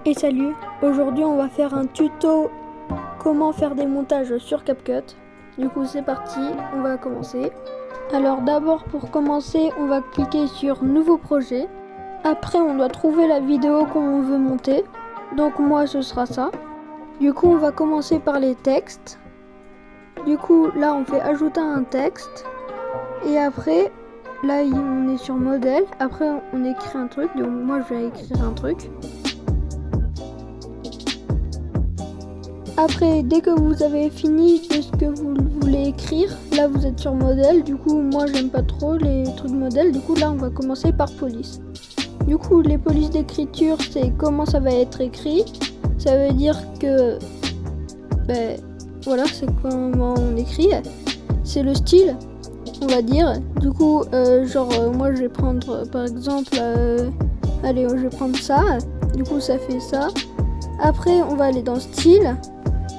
Et salut, aujourd'hui on va faire un tuto comment faire des montages sur CapCut. Du coup c'est parti, on va commencer. Alors d'abord pour commencer on va cliquer sur nouveau projet. Après on doit trouver la vidéo qu'on veut monter. Donc moi ce sera ça. Du coup on va commencer par les textes. Du coup là on fait ajouter un texte. Et après là on est sur modèle. Après on écrit un truc. Donc moi je vais écrire un truc. Après, dès que vous avez fini de ce que vous voulez écrire, là vous êtes sur modèle. Du coup, moi j'aime pas trop les trucs modèle. Du coup, là on va commencer par police. Du coup, les polices d'écriture, c'est comment ça va être écrit. Ça veut dire que, voilà, c'est comment on écrit. C'est le style, on va dire. Du coup, moi je vais prendre par exemple, allez, je vais prendre ça. Du coup, ça fait ça. Après, on va aller dans style.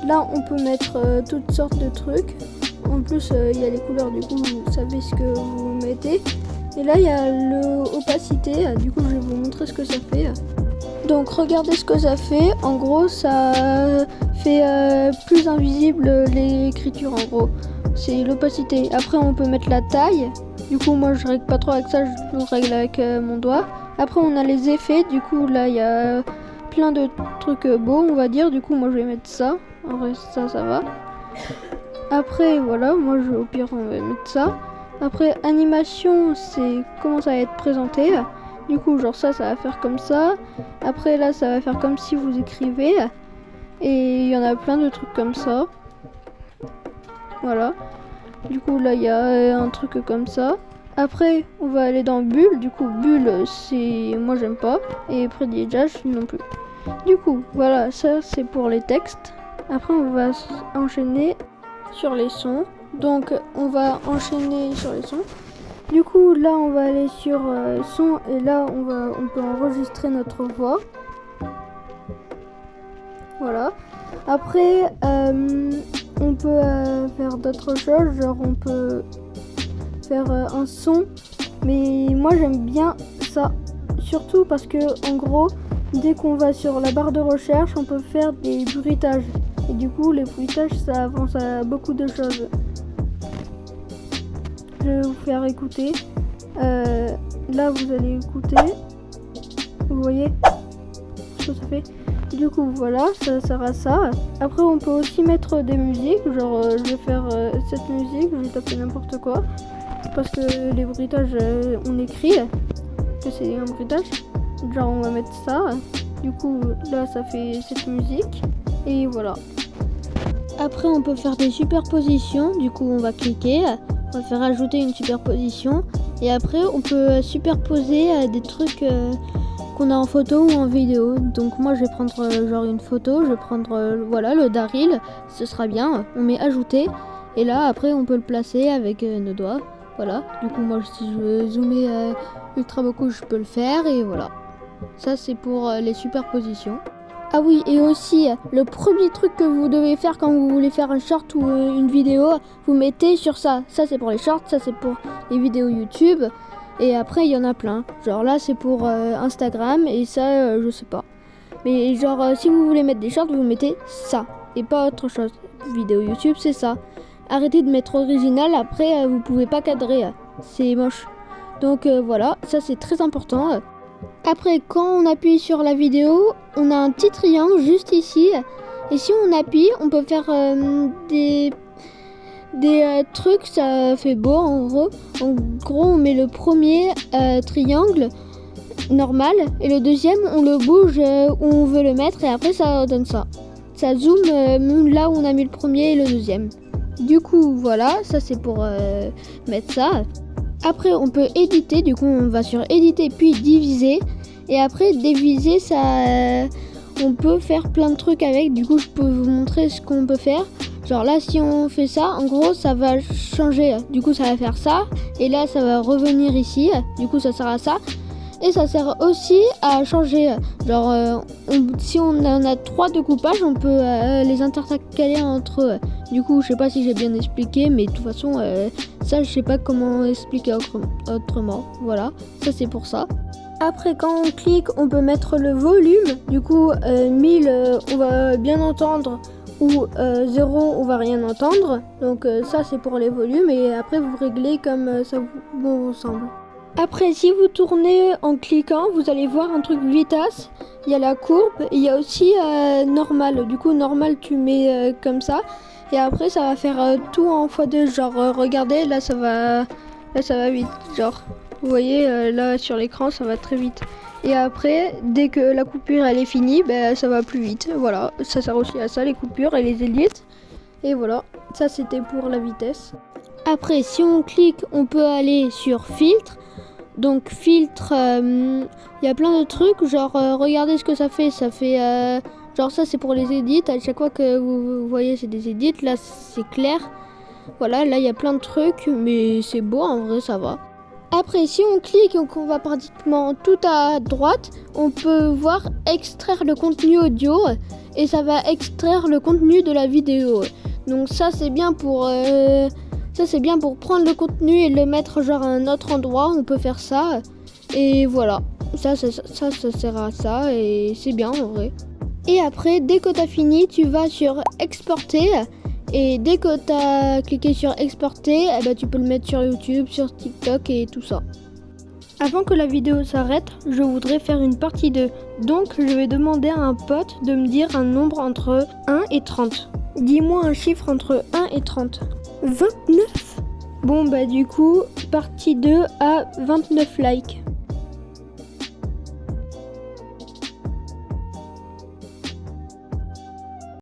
Là, on peut mettre toutes sortes de trucs. En plus, il y a les couleurs, du coup, vous savez ce que vous mettez. Et là, il y a l'opacité. Du coup, je vais vous montrer ce que ça fait. Donc, regardez ce que ça fait. En gros, ça fait plus invisible l'écriture, en gros. C'est l'opacité. Après, on peut mettre la taille. Du coup, moi, je règle pas trop avec ça. Je le règle avec mon doigt. Après, on a les effets. Du coup, là, il y a plein de trucs beaux, on va dire. Du coup, moi, je vais mettre ça. En vrai, ça va. Après, voilà, au pire, on va mettre ça. Après, animation, c'est comment ça va être présenté. Du coup, genre ça va faire comme ça. Après, là, ça va faire comme si vous écrivez. Et il y en a plein de trucs comme ça. Voilà. Du coup, là, il y a un truc comme ça. Après, on va aller dans bulle. Du coup, bulle, c'est... moi, j'aime pas. Et prédiégeage, non plus. Du coup, voilà, ça, c'est pour les textes. Après, on va enchaîner sur les sons. Donc, on va enchaîner sur les sons. Du coup, là, on va aller sur son et là, on peut enregistrer notre voix. Voilà. Après, on peut faire d'autres choses. Genre, on peut faire un son. Mais moi, j'aime bien ça. Surtout parce que, en gros, dès qu'on va sur la barre de recherche, on peut faire des bruitages. Et du coup, les bruitages, ça avance à beaucoup de choses. Je vais vous faire écouter. Là, vous allez écouter. Vous voyez ce que ça fait. Du coup, voilà, ça sert à ça. Après, on peut aussi mettre des musiques. Genre, je vais faire cette musique. Je vais taper n'importe quoi. Parce que les bruitages, on écrit que c'est un bruitage. Genre, on va mettre ça. Du coup, là, ça fait cette musique. Et voilà. Après, on peut faire des superpositions. Du coup, on va cliquer. On va faire ajouter une superposition. Et après, on peut superposer des trucs qu'on a en photo ou en vidéo. Donc, moi, je vais prendre genre une photo. Je vais prendre, voilà, le Daryl. Ce sera bien. On met ajouter. Et là, après, on peut le placer avec nos doigts. Voilà. Du coup, moi, si je veux zoomer ultra beaucoup, je peux le faire. Et voilà. Ça, c'est pour les superpositions. Ah oui, et aussi, le premier truc que vous devez faire quand vous voulez faire un short ou une vidéo, vous mettez sur ça. Ça, c'est pour les shorts, ça, c'est pour les vidéos YouTube. Et après, il y en a plein. Genre là, c'est pour Instagram et ça, je sais pas. Mais genre, si vous voulez mettre des shorts, vous mettez ça. Et pas autre chose. Vidéo YouTube, c'est ça. Arrêtez de mettre original, après, vous pouvez pas cadrer. C'est moche. Donc voilà, ça, c'est très important. Après, quand on appuie sur la vidéo, on a un petit triangle juste ici. Et si on appuie, on peut faire des trucs, ça fait beau en gros. En gros, on met le premier triangle normal et le deuxième, on le bouge où on veut le mettre et après ça donne ça. Ça zoome là où on a mis le premier et le deuxième. Du coup, voilà, ça c'est pour mettre ça. Après, on peut éditer, du coup, on va sur éditer puis diviser. Et après, diviser, ça, on peut faire plein de trucs avec. Du coup, je peux vous montrer ce qu'on peut faire. Genre là, si on fait ça, en gros, ça va changer. Du coup, ça va faire ça. Et là, ça va revenir ici. Du coup, ça sert à ça. Et ça sert aussi à changer. Genre, si on en a 3 découpages, on peut les intercaler entre eux. Du coup, je sais pas si j'ai bien expliqué, mais de toute façon, ça, je sais pas comment expliquer autrement. Voilà, ça c'est pour ça. Après, quand on clique, on peut mettre le volume. Du coup, 1000, on va bien entendre, ou 0, on va rien entendre. Donc ça, c'est pour les volumes. Et après, vous réglez comme ça vous semble. Après, si vous tournez en cliquant, vous allez voir un truc vitesse. Il y a la courbe, il y a aussi normal. Du coup, normal, tu mets comme ça. Et après, ça va faire tout en x2. Genre, regardez, là, ça va vite. Genre, vous voyez, là, sur l'écran, ça va très vite. Et après, dès que la coupure, elle est finie, ben, ça va plus vite. Voilà, ça sert aussi à ça, les coupures et les élites. Et voilà, ça, c'était pour la vitesse. Après, si on clique, on peut aller sur filtre. Donc filtre, y a plein de trucs, genre regardez ce que ça fait genre ça c'est pour les edits, à chaque fois que vous voyez c'est des edits, là c'est clair, voilà, là il y a plein de trucs, mais c'est beau, en vrai ça va. Après si on clique et qu'on va pratiquement tout à droite, on peut voir extraire le contenu audio et ça va extraire le contenu de la vidéo. Donc ça c'est bien pour... Ça c'est bien pour prendre le contenu et le mettre genre à un autre endroit, on peut faire ça. Et voilà, ça sert à ça et c'est bien en vrai. Et après, dès que tu as fini, tu vas sur exporter. Et dès que tu as cliqué sur exporter, eh ben, tu peux le mettre sur YouTube, sur TikTok et tout ça. Avant que la vidéo s'arrête, je voudrais faire une partie 2. Donc je vais demander à un pote de me dire un nombre entre 1 et 30. Dis-moi un chiffre entre 1 et 30. 29. Bon bah du coup, partie 2 à 29 likes.